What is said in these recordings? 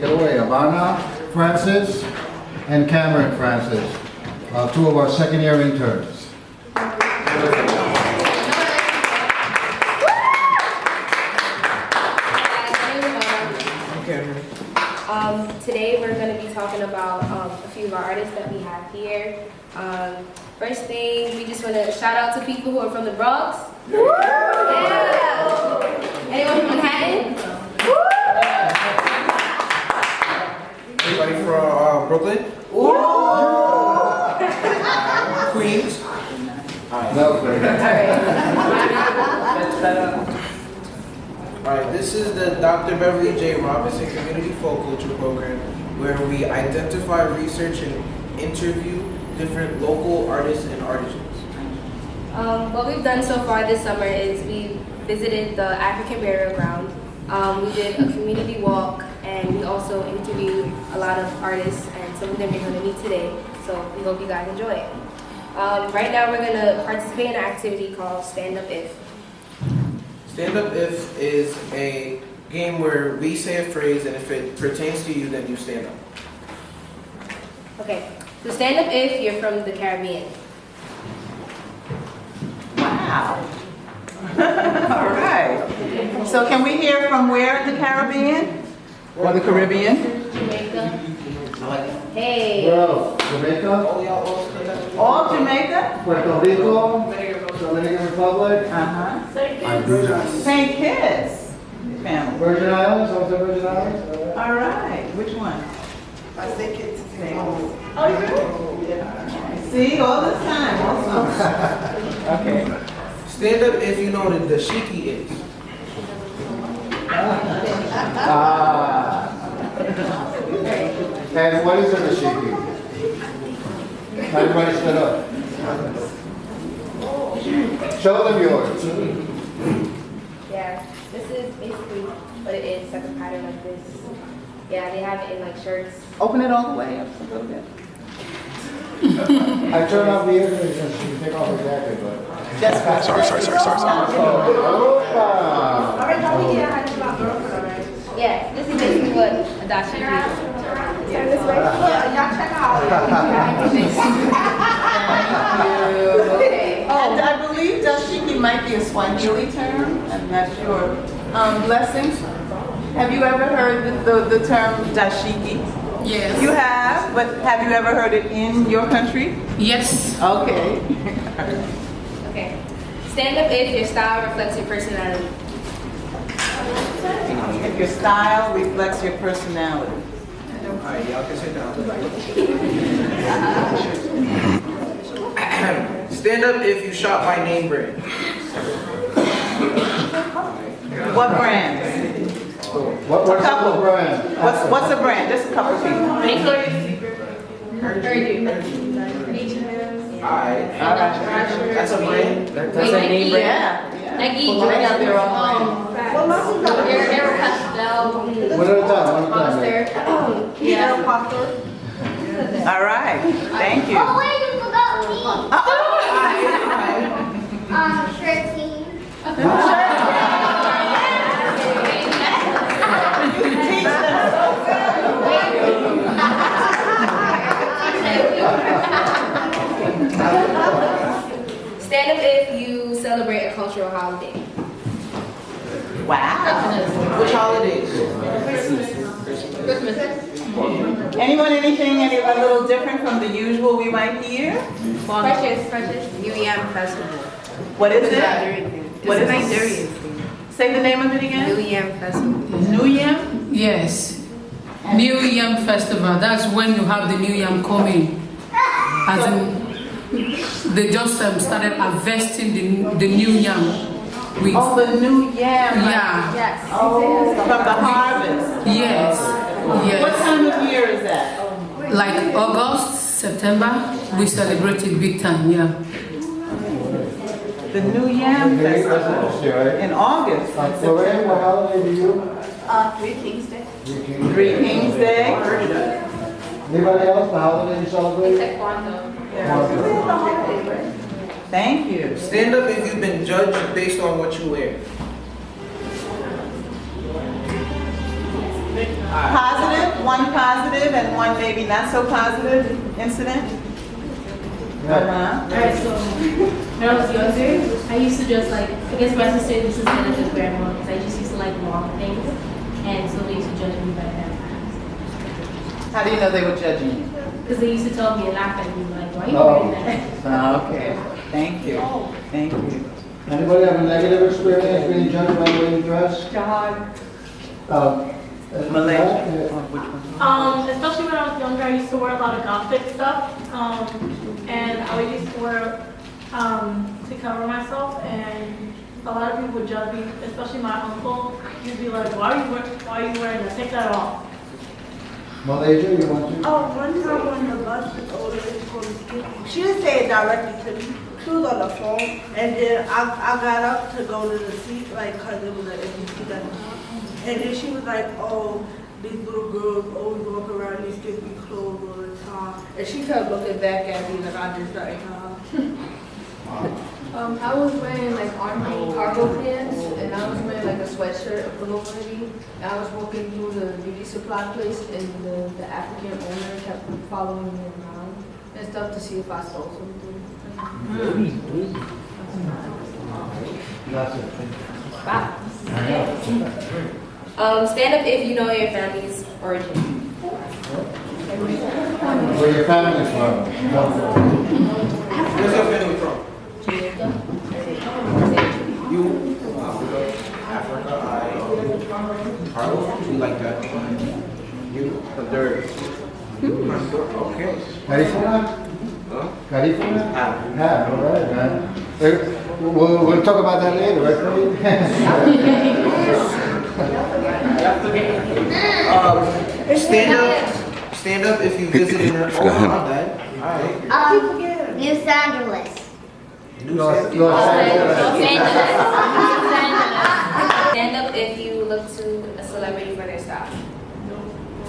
take it away. Ivana Francis and Cameron Francis, two of our second-year interns. Today we're going to be talking about a few of our artists that we have here. First thing, we just want to shout out to people who are from the Bronx. Yeah! Anyone from Manhattan? Anybody from Brooklyn? Queens? No, Alright, this is the Dr. Beverly J. Robinson Community Folk Culture Program, where we identify, research, and interview different local artists and artisans. What we've done so far this summer is we visited the African Burial Ground. We did a community walk, and we also interviewed a lot of artists, and some of them you're going to meet today. So we hope you guys enjoy it. Right now we're going to participate in an activity called Stand Up If. Stand Up If is a game where we say a phrase, and if it pertains to you, then you stand up. Okay, so stand up if you're from the Caribbean. Wow. All right. So can we hear from where in the Caribbean? Or the Caribbean? Jamaica. Hey. where else? Jamaica, All Jamaica? Puerto Rico, Dominican Republic, St. Kitts family. Virgin Islands, also Virgin Islands. All right. Which one? I think it's Oh, really? See, all this time also. Okay. Stand up if you know what a dashiki is. And what is a dashiki? Everybody stood up. Show them yours. Yeah, this is basically what it is. It's like a pattern like this. Yeah, they have it in like shirts. Open it all the way up a little bit. I turned off the air conditioner so you can take off the jacket, but. Sorry. Opa. Yeah, this is basically what a dashiki is. Turn this way. Y'all check out. And I believe dashiki might be a Swahili term. I'm not sure. Blessings. Have you ever heard the term dashiki? Yes. You have, but have you ever heard it in your country? Yes. Okay. Okay. Stand up if your style reflects your personality. If your style reflects your personality. Alright, y'all can sit down. Stand up if you shop by name brand. What brand? What's the brand? What's a brand? Just a couple people. Alright. That's a brand? That's a name brand. Yeah. Nike, They have their own brand. One at a time, All right. Thank you. Oh wait, you forgot me. Shirt team. Stand up if you celebrate a cultural holiday. Wow. Which holidays? Christmas. Anyone, anything, a little different from the usual we might hear? Precious. New Yam Festival. What is it? What is it? Nigerian. Say the name of it New again. Yam Festival. New Yam? Yes. New Yam Festival. That's when you have the New Yam coming. As in, they just started harvesting the New Yam. With, Oh, the New Yam. yeah. Yes. Oh, from the harvest. Yes. What Yes. time of year is that? Like August, September, we celebrate it big time. Yeah. The New Yam Festival in August. Lorraine, what holiday do you? Three Kings Day. Three Kings Day. Anybody else, the holiday you celebrate? Except Kwanzaa. Thank you. Stand up if you've been judged based on what you wear. Positive? one positive and one maybe not so positive incident? Alright, so when I was younger, I used to just like, I guess my sister used to say that just grandma, because I just used to like long things, and so they used to judge me by that. How do you know they were judging you? Because they used to tell me and laugh at me, like, why are you wearing that? Okay, thank you, thank you. Anybody have a negative experience being judged by the way you dress? Malaysia. Especially when I was younger, I used to wear a lot of gothic stuff, and I used to wear to cover myself, and a lot of people would judge me, especially my uncle. He'd be like, "Why are you wearing that? Take that off." Malaysia, you want to? Oh, one time when the bus was older, she didn't say it directly to me. She was on the phone, and then I got up to go to the seat, like, cause it was an empty seat at the top. And then she was like, "Oh, these little girls always walk around in these skimpy clothes all the time." And she kept looking back at me like I just started I was wearing like army cargo pants, and I was wearing like a sweatshirt, a pullover maybe. And I was walking through the beauty supply place, and the African owner kept following me around and stuff to see if I stole something. Stand up if you know your family's origin. Where your family from? Where's your family from? Jamaica. You? Africa, Harlem? We like that. You? Honduras. Okay. California? California? Half, all right, man. We'll talk about that later, right? Stand up if you visited her. Oh, my bad. All right. Los Angeles. Los Angeles. Stand up if you look to a celebrity for their style.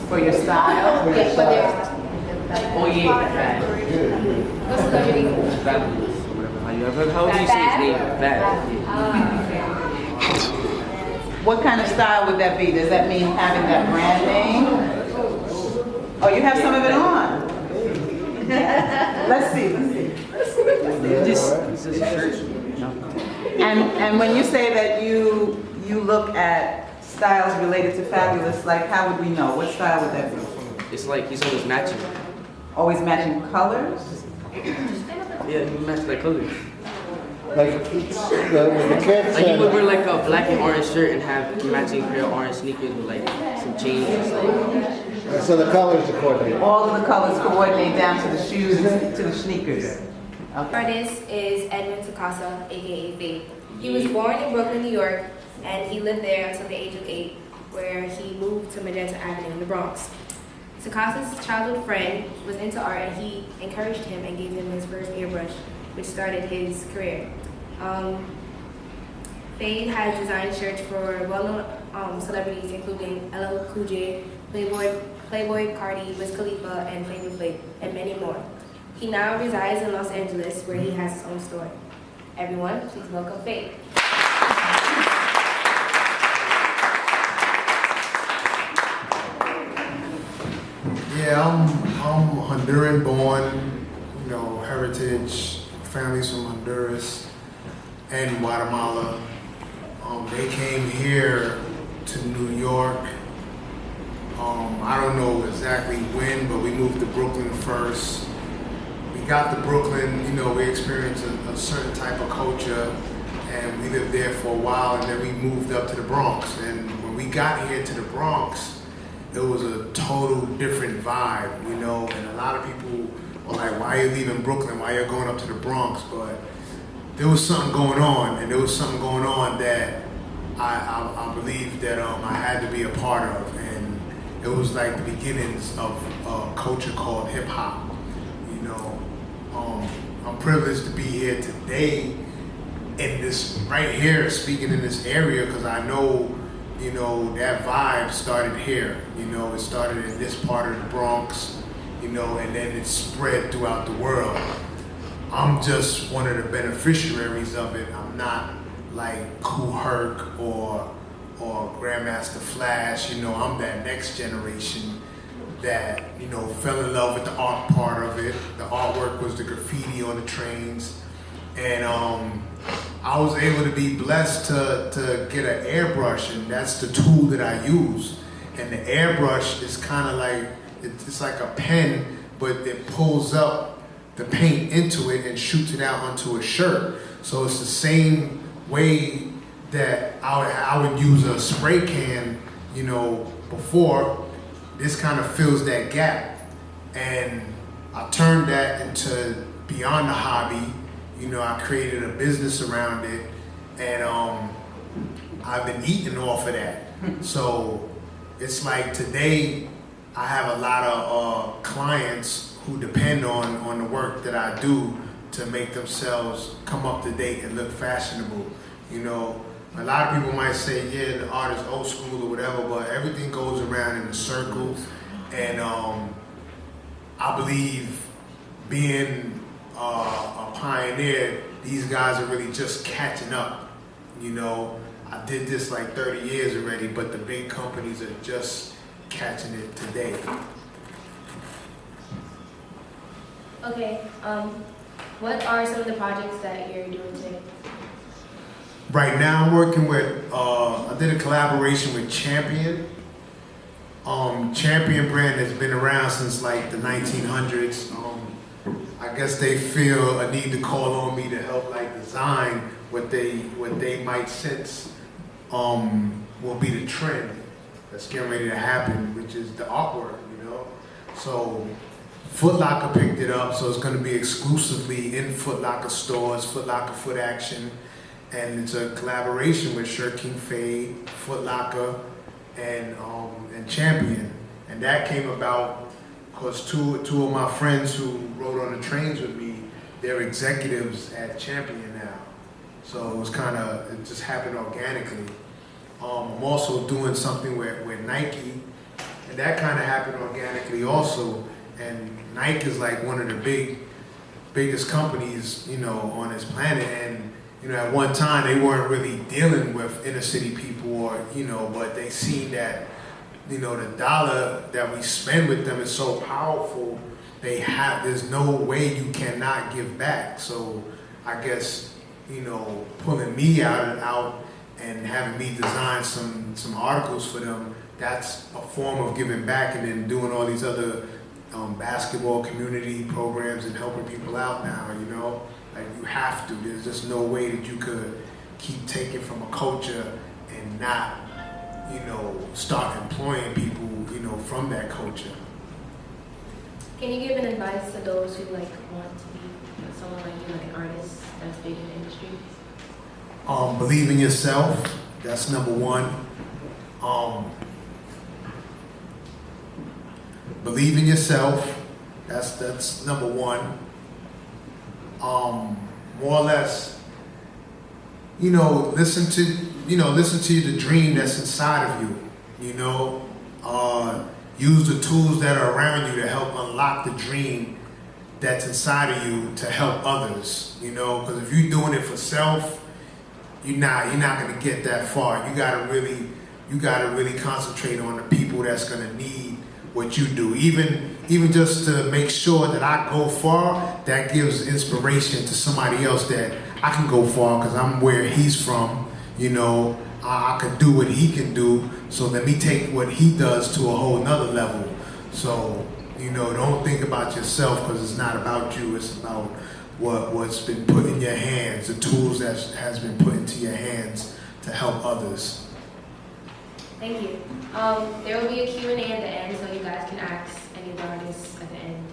For your style? Yeah, for their style. Oh, yeah. What celebrity? How would you say his name? Fab. What kind of style would that be? Does that mean having that brand name? Oh, you have some of it on. Let's see. This is a shirt. And when you say that you look at styles related to Fabulous, like how would we know? What style would that be? It's like he's always matching. Always matching colors? Yeah, he matches the colors. Like the kids. Like he would wear like a black and orange shirt and have matching pair of orange sneakers with like some chains. Like. So the colors are coordinated. All of the colors coordinate down to the shoes and to the sneakers. Okay. Artist is Edwin Sakasa, aka Faith. He was born in Brooklyn, New York, and he lived there until the age of 8, where he moved to Magenta Avenue in the Bronx. Sakasa's childhood friend was into art, and he encouraged him and gave him his first airbrush, which started his career. Fade has designed shirts for well-known celebrities, including LL Cool J, Playboy Cardi, Wiz Khalifa, and Flavor Flav, and many more. He now resides in Los Angeles, where he has his own store. Everyone, please welcome Fade. Yeah, I'm Honduran born, heritage, families from Honduras and Guatemala. They came here to New York. I don't know exactly when, but we moved to Brooklyn first. We got to Brooklyn, we experienced a certain type of culture, and we lived there for a while, and then we moved up to the Bronx. And when we got here to the Bronx, it was a total different vibe, and a lot of people were like, why are you leaving Brooklyn? Why are you going up to the Bronx? But there was something going on, and there was something going on that I believe that I had to be a part of, and it was like the beginnings of a culture called hip hop. I'm privileged to be here today in this, right here, speaking in this area, because I know, that vibe started here. It started in this part of the Bronx, and then it spread throughout the world. I'm just one of the beneficiaries of it. I'm not like Kool Herc or Grandmaster Flash. I'm that next generation that, you know, fell in love with the art part of it. The artwork was the graffiti on the trains. And I was able to be blessed to get an airbrush, and that's the tool that I use. And the airbrush is kind of like, it's like a pen, but it pulls up the paint into it and shoots it out onto a shirt. So it's the same way that I would use a spray can, you know, before. This kind of fills that gap. And I turned that into beyond the hobby. You know, I created a business around it, and I've been eating off of that. So it's like today I have a lot of clients who depend on the work that I do to make themselves come up to date and look fashionable. You know, a lot of people might say, yeah, the art is old school or whatever, but everything goes around in a circle. And I believe being a pioneer, these guys are really just catching up. You know, I did this like 30 years already, but the big companies are just catching it today. Okay, what are some of the projects that you're doing today? Right now I'm working with, I did a collaboration with Champion. Champion brand has been around since like the 1900s. I guess they feel a need to call on me to help like design what they might sense will be the trend that's getting ready to happen, which is the artwork, you know. So Foot Locker picked it up, so it's going to be exclusively in Foot Locker stores, Foot Locker Foot Action, and it's a collaboration with Shirt King Fade, Foot Locker, and Champion. And that came about because two of my friends who rode on the trains with me, they're executives at Champion now. So it was it just happened organically. I'm also doing something with Nike, and that kind of happened organically also. And Nike is like one of the biggest companies, you know, on this planet. And, you know, at one time they weren't really dealing with inner city people, or, you know, but they seen that, you know, the dollar that we spend with them is so powerful. There's no way you cannot give back. So I guess, you know, pulling me out and having me design some articles for them, that's a form of giving back. And then doing all these other basketball community programs and helping people out now, you know, like you have to. There's just no way that you could keep taking from a culture and not, you know, start employing people, you know, from that culture. Can you give an advice to those who like want to be someone like you, like an artist that's big in the industry? Believe in yourself. That's number one. Believe in yourself. That's number one. More or less, you know, listen to the dream that's inside of you. You know, use the tools that are around you to help unlock the dream that's inside of you to help others. You know, because if you're doing it for self, you're not gonna get that far. You gotta really concentrate on the people that's gonna need what you do. Even just to make sure that I go far, that gives inspiration to somebody else that I can go far because I'm where he's from. You know, I can do what he can do, so let me take what he does to a whole nother level. So, you know, don't think about yourself, because it's not about you, it's about what's been put in your hands, the tools that has been put into your hands to help others. Thank you. There will be a Q&A at the end, so you guys can ask any of the artists at the end.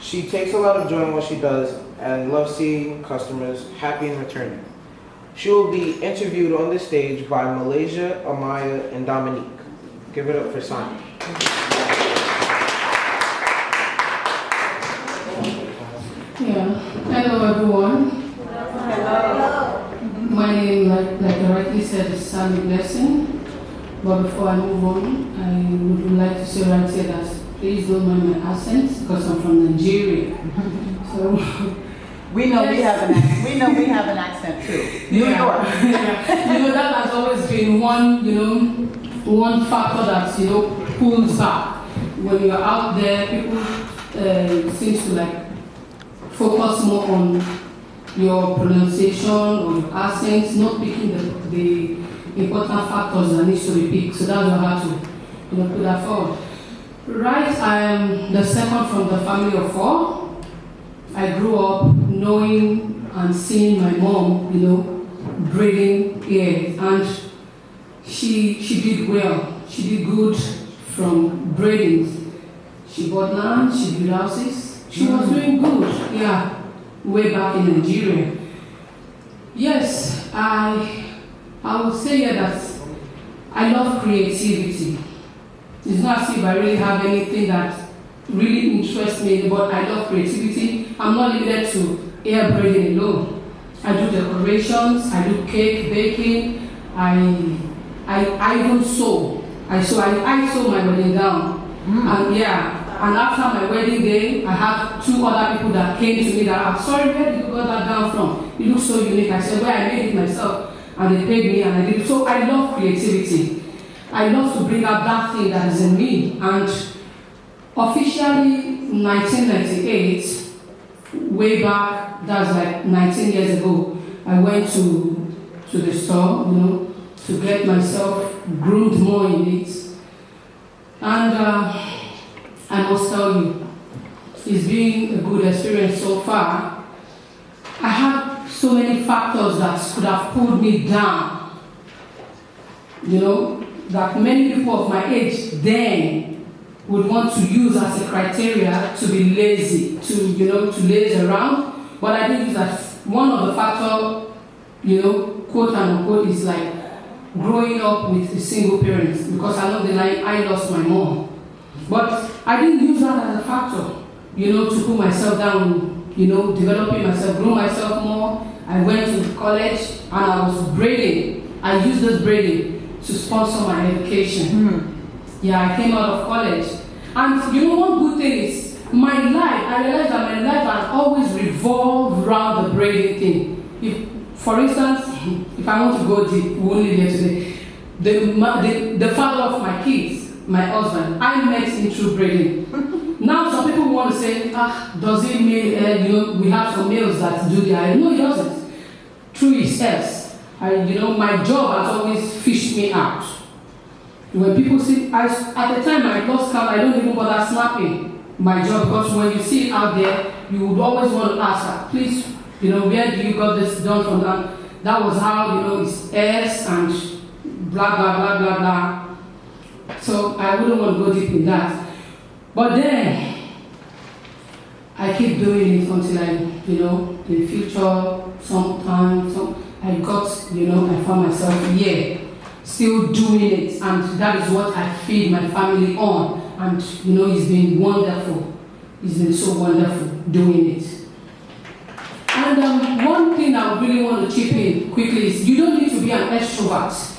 She takes a lot of joy in what she does and loves seeing customers happy and returning. She will be interviewed on the stage by Malaysia, Amaya, and Dominique. Give it up for Sonia. Yeah. Hello, everyone. Hello. My name, like I rightly said, is Sami Blessing. But before I move on, I would like to say that please don't mind my accent, because I'm from Nigeria. So we know we have an accent too. New York. Yeah. You know, that has always been one factor that, you know, pulls back. when you're out there, people seem to like focus more on your pronunciation or your accents, not picking the important factors that need to be picked. So that's what I had to put that forward. Right, I am the second from the family of 4. I grew up knowing and seeing my mom, braiding hair, and she did well. She did good from braiding. She bought land, she built houses. She was doing good, way back in Nigeria. Yes, I would say that I love creativity. It's not as if I really have anything that really interests me, but I love creativity. I'm not limited to hair braiding alone. I do decorations, I do cake baking, I even sew. I sew my wedding gown. And after my wedding day, I have 2 other people that came to me that, I'm sorry, where did you get that gown from? It looks so unique. I said, well, I made it myself, and they paid me, and I did it. So I love creativity. I love to bring out that thing that is in me. And officially, 1998, way back, that's like 19 years ago, I went to the store, to get myself groomed more in it. And I must tell you, it's been a good experience so far. I had so many factors that could have pulled me down, that many people of my age then would want to use as a criteria to be lazy, to laze around. But I think that one of the factors, quote unquote, is like growing up with a single parent, because I know I lost my mom. But I didn't use that as a factor, to put myself down, developing myself, grow myself more. I went to college and I was braiding. I used this braiding to sponsor my education. I came out of college. And one good thing is, I realized that my life has always revolved around the braiding thing. For instance, if I want to go deep, we won't leave here today. The father of my kids, my husband, I met in through braiding. Now some people want to say, does it mean, we have some males that do the hair? No, it doesn't. Through his hairs. My job has always fished me out. When people see, at the time I lost count, I don't even bother snapping my job, because when you see it out there, you would always want to ask her, please, where do you got this done from that? That was how, it's hairs and blah, blah, blah, blah, blah. So I wouldn't want to go deep in that. But then, I keep doing it until in the future, sometime, I got, I found myself still doing it, and that is what I feed my family on. And it's been wonderful. It's been so wonderful doing it. And one thing I really want to chip in quickly is, you don't need to be an extrovert,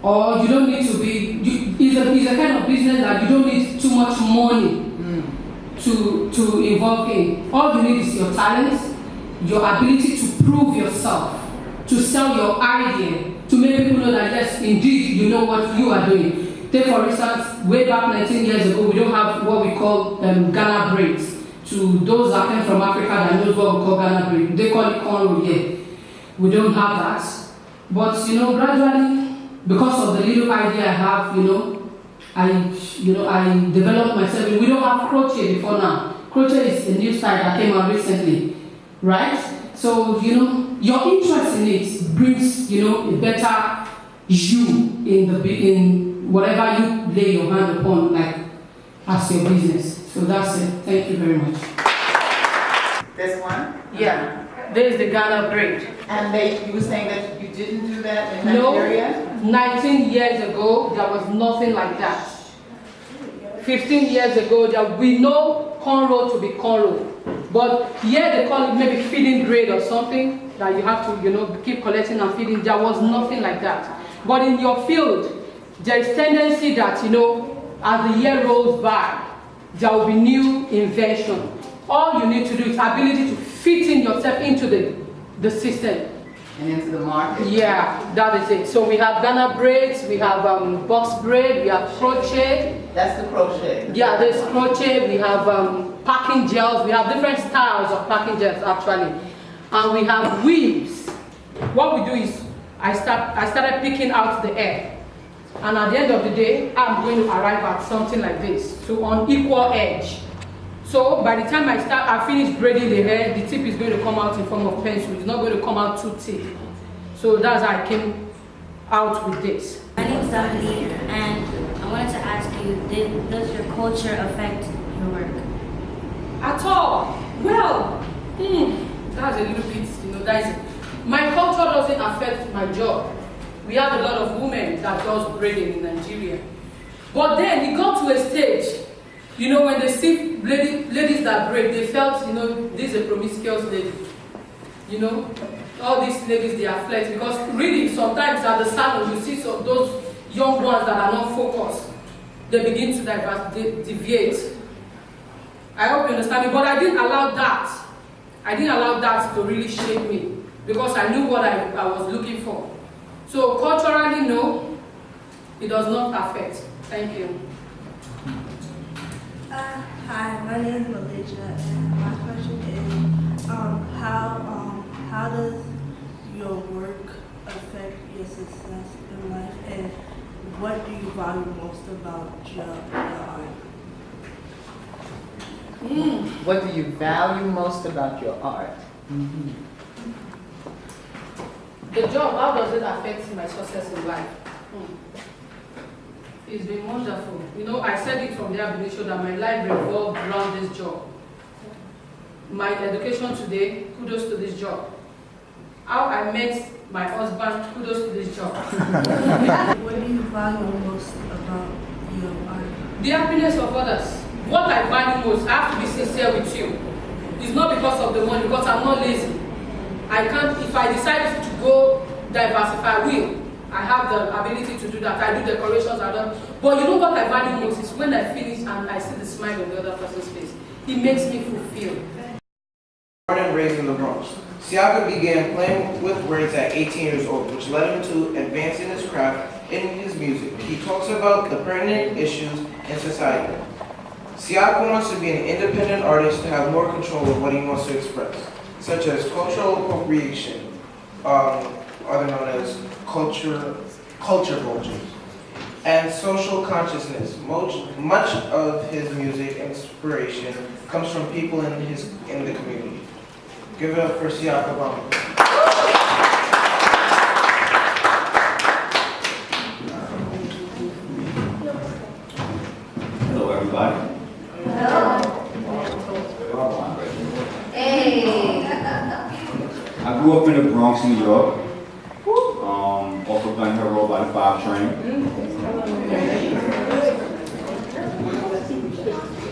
or you don't need to be. It's a kind of business that you don't need too much money to involve in. All you need is your talent, your ability to prove yourself, to sell your idea, to make people know that yes, indeed, you know what you are doing. Take for instance, way back 19 years ago, we don't have what we call Ghana braids. To those that came from Africa that knows what we call Ghana braids, they call it cornrow here. We don't have that. But gradually, because of the little idea I have, I developed myself. We don't have crochet before now. Crochet is a new style that came out recently, right? So, your interest in it brings, a better you in whatever you lay your hand upon, like, as your business. So that's it. Thank you very much. This one? Yeah. There's the Ghana braid. And you were saying that you didn't do that in Nigeria? No, 19 years ago, there was nothing like that. 15 years ago, we know cornrow to be cornrow. But here they call it maybe feeding braid or something that you have to, keep collecting and feeding. There was nothing like that. But in your field, there is tendency that, as the year rolls by, there will be new invention. All you need to do is ability to fit in yourself into the system. And into the market? Yeah, that is it. So we have Ghana braids, we have box braid, we have crochet. That's the crochet. Yeah, there's crochet, we have packing gels, we have different styles of packing gels actually. And we have weaves. What we do is, I started picking out the hair. And at the end of the day, I'm going to arrive at something like this. So on equal edge. So by the time I finish braiding the hair, the tip is going to come out in form of pencil. It's not going to come out too thick. So that's how I came out with this. My name is Dominique, and I wanted to ask you, does your culture affect your work? At all? Well, that's a little bit, my culture doesn't affect my job. We have a lot of women that does braiding in Nigeria. But then it got to a stage, when they see ladies that braid, they felt, this is a promiscuous lady. All these ladies, they are flex. Because really, sometimes at the salon, you see some those young ones that are not focused. They begin to deviate. I hope you understand me, but I didn't allow that. I didn't allow that to really shape me because I knew what I was looking for. So culturally, no, it does not affect. Thank you. Hi, my name is Malaysia, and my question is, how does your work affect your success in life, and what do you value most about your art? What do you value most about your art? The job, how does it affect my success in life? It's been wonderful. I said it from the beginning that my life revolved around this job. My education today, kudos to this job. How I met my husband, kudos to this job. What do you value most about your art? The happiness of others. What I value most, I have to be sincere with you. It's not because of the money, because I'm not lazy. I can't, if I decide to go diversify, I will. I have the ability to do that. I do decorations, I don't. But you know what I value most is when I finish and I see the smile on the other person's face. It makes me fulfilled. Born and raised in the Bronx, Siaka began playing with words at 18 years old, which led him to advancing his craft in his music. He talks about the pertinent issues in society. Siaka wants to be an independent artist to have more control of what he wants to express, such as cultural appropriation, other known as culture vultures, and social consciousness. Much of his music inspiration comes from people in the community. Give it up for Siaka Bama. Hello, everybody. Hey. I grew up in the Bronx, New York. Off of Gun Hill Road by the 5 train.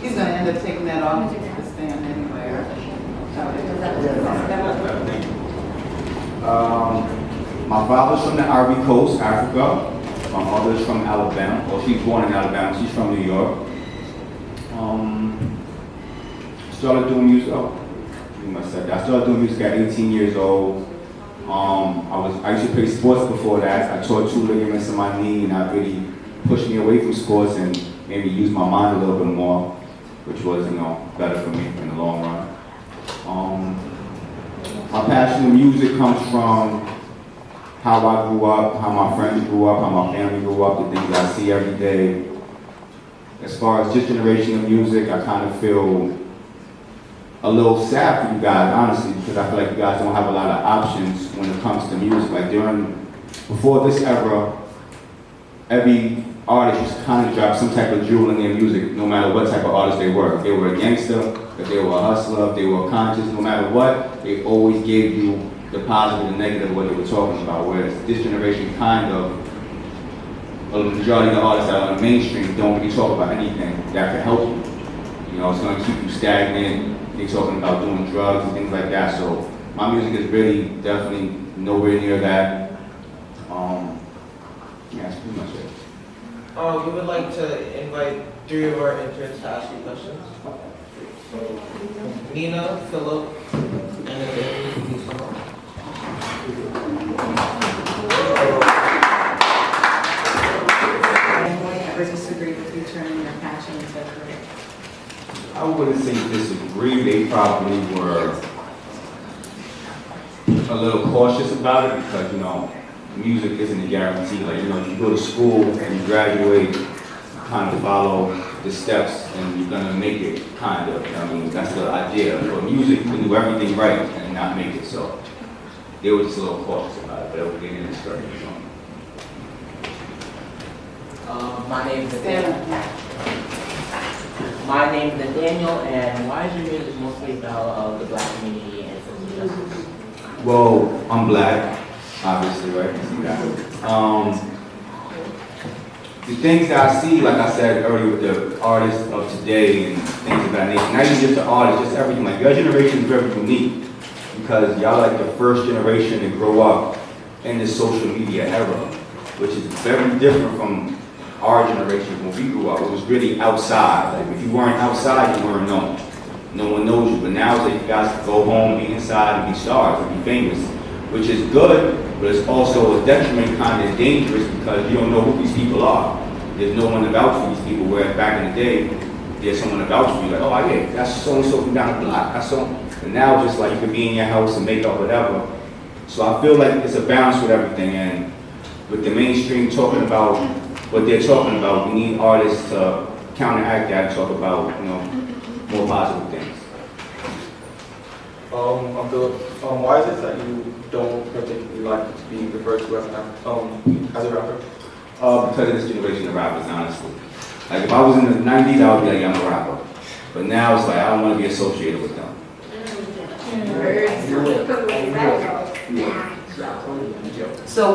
He's going to end up taking that off to stand anywhere. My father's from the Ivory Coast, Africa. My mother's from Alabama. Well, she's born in Alabama. She's from New York. Started doing music. I started doing music at 18 years old. I used to play sports before that. I tore 2 ligaments in my knee, and that really pushed me away from sports and made me use my mind a little bit more, which was, better for me in the long run. My passion in music comes from how I grew up, how my friends grew up, how my family grew up, the things I see every day. As far as this generation of music, I kind of feel a little sad for you guys, honestly, because I feel like you guys don't have a lot of options when it comes to music. Like before this era, every artist used to kind of drop some type of jewel in their music, no matter what type of artist they were. If they were a gangster, if they were a hustler, if they were conscious, no matter what, they always gave you the positive and negative of what they were talking about. Whereas this generation kind of, a majority of the artists that are on the mainstream don't really talk about anything that can help you. It's going to keep you stagnant. They're talking about doing drugs and things like that. So my music is really definitely nowhere near that. Yeah, that's pretty much it. We would like to invite 3 of our interns to ask you questions. Nina, Philip, and then please come on. or disagree with you turning your passion into a career? I wouldn't say disagree. They probably were a little cautious about it because, you know, music isn't a guarantee. Like, you know, you go to school and you graduate, you kind of follow the steps and you're gonna make it, kind of. I mean, that's the idea. For music, you can do everything right and not make it. So they were just a little cautious about it, but they didn't discourage me. My name is Nathaniel, and why is your music mostly about the black community and social justice? Well, I'm black, obviously, right? You see that. The things that I see, like I said earlier, with the artists of today and things of that nature, not even just the artists, just everything. Like, your generation is very unique because y'all like the first generation to grow up in the social media era, which is very different from our generation when we grew up. It was really outside. Like, if you weren't outside, you weren't known. No one knows you. But now it's like you guys can go home, be inside, and be stars, and be famous, which is good, but it's also a detriment, kind of dangerous, because you don't know who these people are. There's no one to vouch for these people, where back in the day, there's someone to vouch for you, like, oh yeah, that's so-and-so from down the block. That's so. And now it's just like you could be in your house and make up whatever. So I feel like it's a balance with everything, and with the mainstream talking about what they're talking about, we need artists to counteract that and talk about, you know, more positive things. I'm Philip. Why is it that you don't particularly like to be referred to as a rapper? Because of this generation of rappers, honestly. Like, if I was in the 90s, I would be like, yeah, I'm a rapper. But now it's like, I don't want to be associated with them. So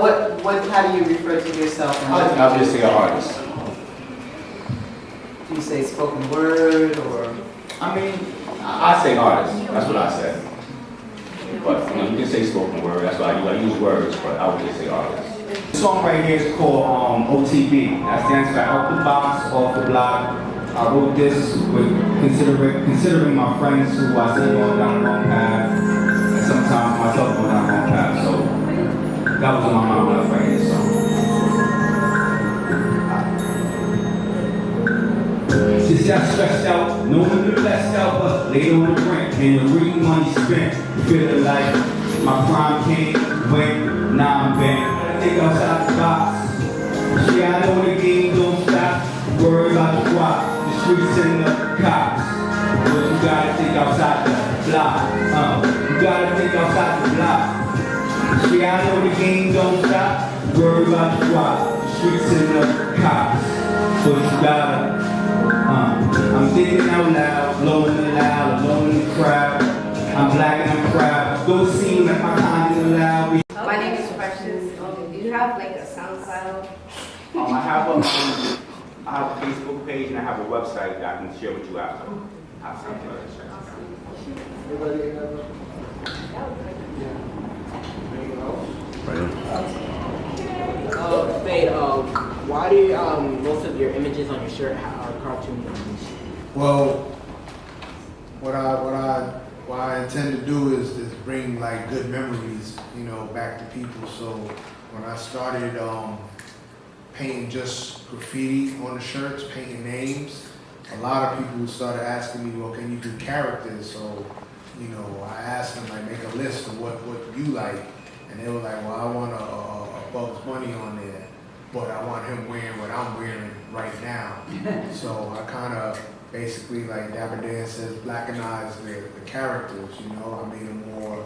how do you refer to yourself? I'll just say an artist. Do you say spoken word or? I mean, I say artist. That's what I said. But, you know, you can say spoken word. That's why I use words, but I would just say artist. The song right here is called OTB. That stands for Out the Box, Off the Block. I wrote this with considering my friends who I see going down the wrong path, and sometimes myself going down the wrong path. So that was on my mind when I was writing this song. Since y'all stressed out, no one been blessed out, but laid on the rent, and the real money spent. Feeling like my prime came, went, now I'm bent. Think outside the box. See, I know the game don't stop. Worry about the rock, the streets and the cops. But you gotta think outside the block. You gotta think outside the block. See, I know the game don't stop. Worry about the rock, the streets and the cops. But you gotta, I'm thinking out loud, blowing it loud, alone in the crowd. I'm black and I'm proud. Don't seem like my kind is allowed. My name is Precious. Do you have like a SoundCloud? I have a Facebook page and I have a website that I can share with you after. Fade, why do most of your images on your shirt are cartoon images? Well, what I intend to do is bring like good memories, you know, back to people. So when I started painting just graffiti on the shirts, painting names, a lot of people started asking me, well, can you do characters? So, you know, I asked them, like, make a list of what you like. And they were like, well, I want a Bugs Bunny on there, but I want him wearing what I'm wearing right now. So I kind of basically, like Dapper Dan says, blackenize the characters, you know. I made them more,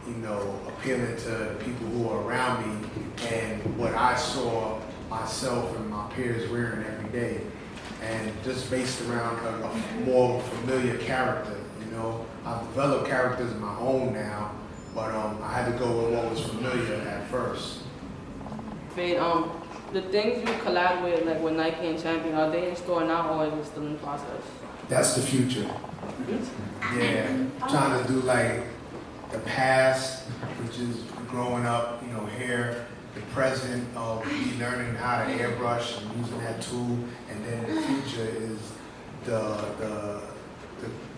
you know, appealing to the people who are around me and what I saw myself and my peers wearing every day. And just based around a more familiar character, you know. I've developed characters of my own now, but I had to go with what was familiar at first. Fade, the things you collab with, like with Nike and Champion, are they in store now or is it still in process? That's the future. Yeah, I'm trying to do like the past, which is growing up, you know, here, the present of me learning how to airbrush and using that tool, and then the future is the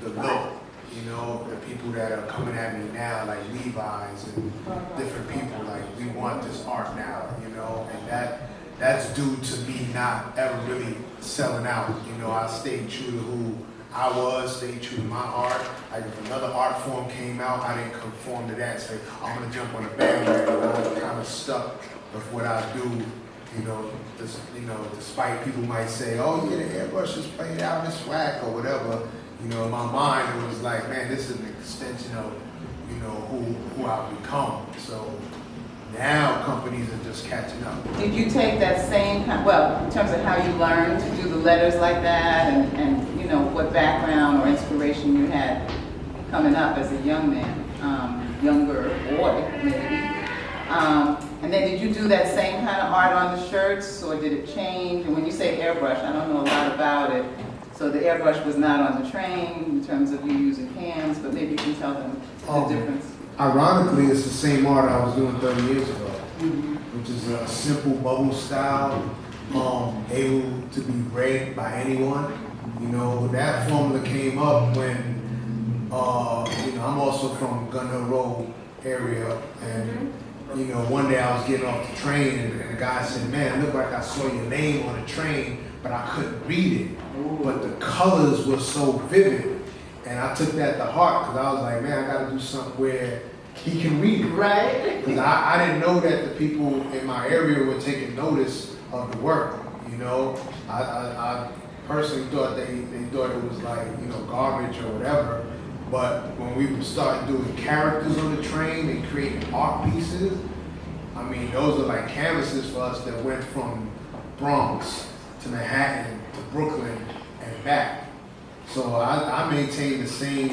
look, you know, the people that are coming at me now, like Levi's and different people, like, we want this art now, you know, and that's due to me not ever really selling out. You know, I stayed true to who I was, stayed true to my art. Like if another art form came out, I didn't conform to that. Say, I'm gonna jump on the bandwagon. I'm kind of stuck with what I do. You know, despite people might say, oh yeah, the airbrush is played out, it's whack or whatever. You know, in my mind it was like, man, this is an extension of, you know, who I've become. So now companies are just catching up. Did you take that same, well, in terms of how you learned to do the letters like that and you know, what background or inspiration you had coming up as a young man, younger boy maybe? And then did you do that same kind of art on the shirts, or did it change? And when you say airbrush, I don't know a lot about it. So the airbrush was not on the train in terms of you using hands, but maybe you can tell them the difference. Ironically, it's the same art I was doing 30 years ago, which is a simple bubble style, able to be read by anyone. You know, that formula came up when, you know, I'm also from Gun Hill Road area, and you know, one day I was getting off the train and the guy said, man, it looked like I saw your name on the train, but I couldn't read it. But the colors were so vivid. And I took that to heart because I was like, man, I got to do something where he can read it. Right. Because I didn't know that the people in my area were taking notice of the work, you know. I personally thought they thought it was like, you know, garbage or whatever. But when we started doing characters on the train and creating art pieces, I mean, those are like canvases for us that went from Bronx to Manhattan to Brooklyn and back. So I maintain the same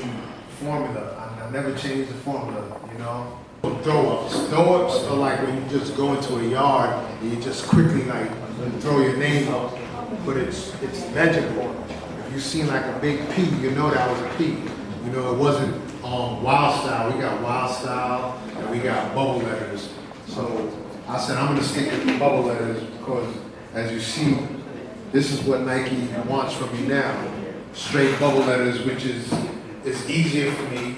formula. I never changed the formula, you know. Throw-ups. Throw-ups are like when you just go into a yard and you just quickly like throw your name up, but it's legible. If you see like a big P, you know that was a P. You know, it wasn't wild style. We got wild style and we got bubble letters. So I said I'm gonna stick with the bubble letters because as you see, this is what Nike wants from me now. Straight bubble letters, which is it's easier for me.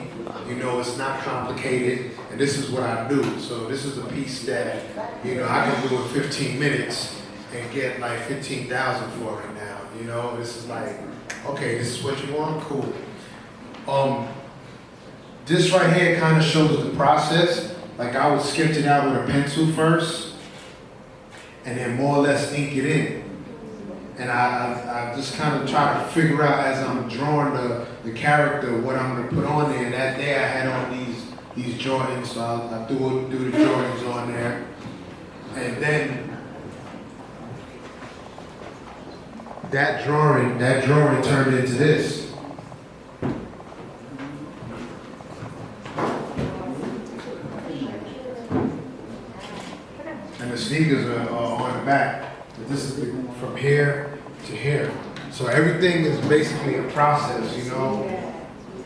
You know, it's not complicated, and this is what I do. So this is a piece that, you know, I can do in 15 minutes and get like 15,000 for it now. You know, this is like, okay, this is what you want, cool. This right here kind of shows the process. Like I would sketch it out with a pencil first, and then more or less ink it in. And I just kind of try to figure out as I'm drawing the character what I'm going to put on there. And that day I had on these Jordans, so I do the Jordans on there. And then that drawing turned into this. And the sneakers are on the back. But this is from here to here. So everything is basically a process, you know.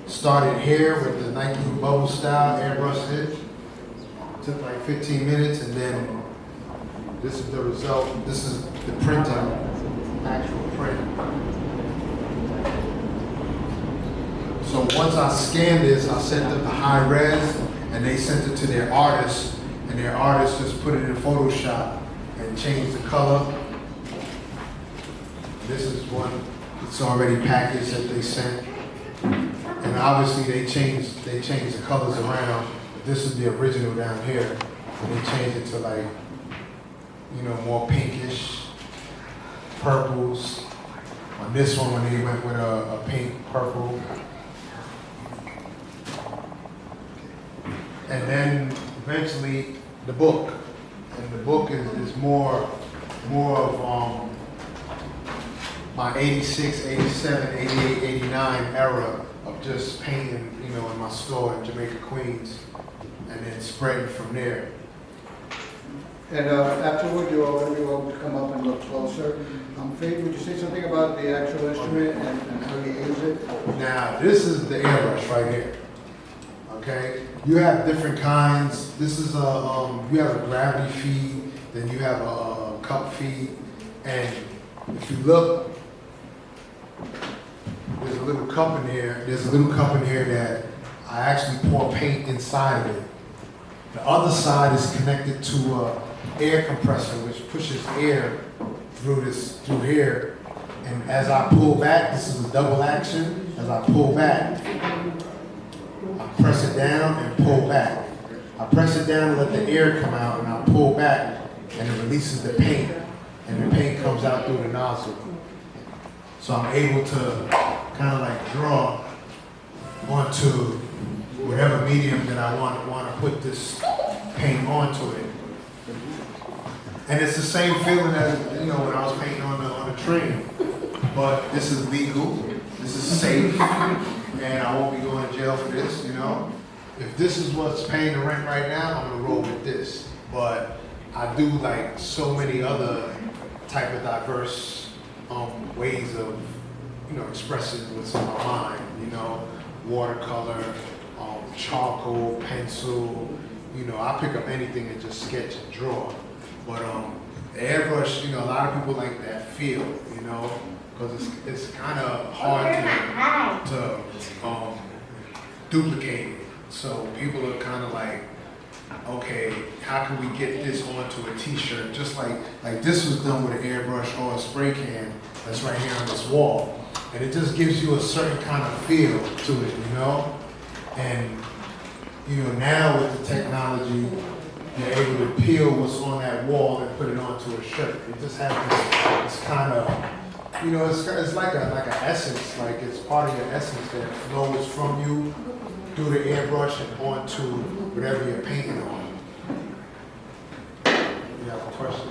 Started here with the Nike bubble style, airbrush it. Took like 15 minutes, and then this is the result. This is the printing, actual print. So once I scanned this, I sent it to high res, and they sent it to their artist, and their artist just put it in Photoshop and changed the color. This is one that's already packaged that they sent. And obviously they changed the colors around. But this is the original down here. And they changed it to like, you know, more pinkish, purples. On this one, when they went with a pink, purple. And then eventually the book. And the book is more of my 86, 87, 88, 89 era of just painting, you know, in my store in Jamaica, Queens, and then spreading from there. And afterward, you're all going to be able to come up and look closer. Faith, would you say something about the actual instrument and how you use it? Now, this is the airbrush right here. Okay, you have different kinds. This is you have a gravity feed, then you have a cup feed, and if you look, there's a little cup in here. There's a little cup in here that I actually pour paint inside of it. The other side is connected to air compressor which pushes air through here. And as I pull back, this is a double action. As I pull back, I press it down and pull back. I press it down and let the air come out, and I pull back, and it releases the paint, and the paint comes out through the nozzle. So I'm able to kind of like draw onto whatever medium that I want to put this paint onto it. And it's the same feeling as, you know, when I was painting on the train. But this is legal, this is safe, and I won't be going to jail for this, you know. If this is what's paying the rent right now, I'm gonna roll with this. But I do like so many other type of diverse ways of, you know, expressing what's in my mind, you know, watercolor, charcoal, pencil, you know, I pick up anything and just sketch and draw. But the airbrush, you know, a lot of people like that feel, you know, because it's kind of hard to duplicate it. So people are kind of like, okay, how can we get this onto a t-shirt? Just like this was done with an airbrush or a spray can that's right here on this wall. And it just gives you a certain kind of feel to it, you know? And, you know, now with the technology, you're able to peel what's on that wall and put it onto a shirt. It just has this kind of, you know, it's like an essence, like it's part of your essence that flows from you through the airbrush and onto whatever you're painting on. You have a question?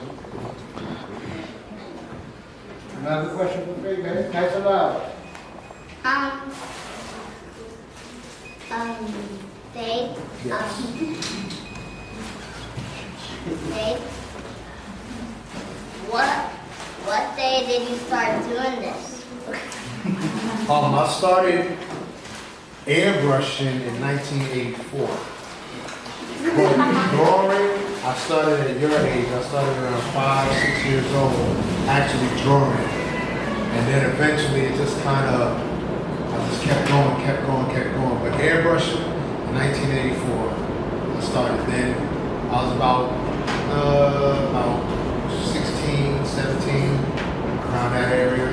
Another question for Faye, guys? Nice and loud. They, They, what day did you start doing this? I started airbrushing in 1984. But drawing, I started at your age. I started around 5, 6 years old, actually drawing. And then eventually it just kind of, I just kept going. But airbrushing, in 1984, I started then. I was about 16, 17, around that area.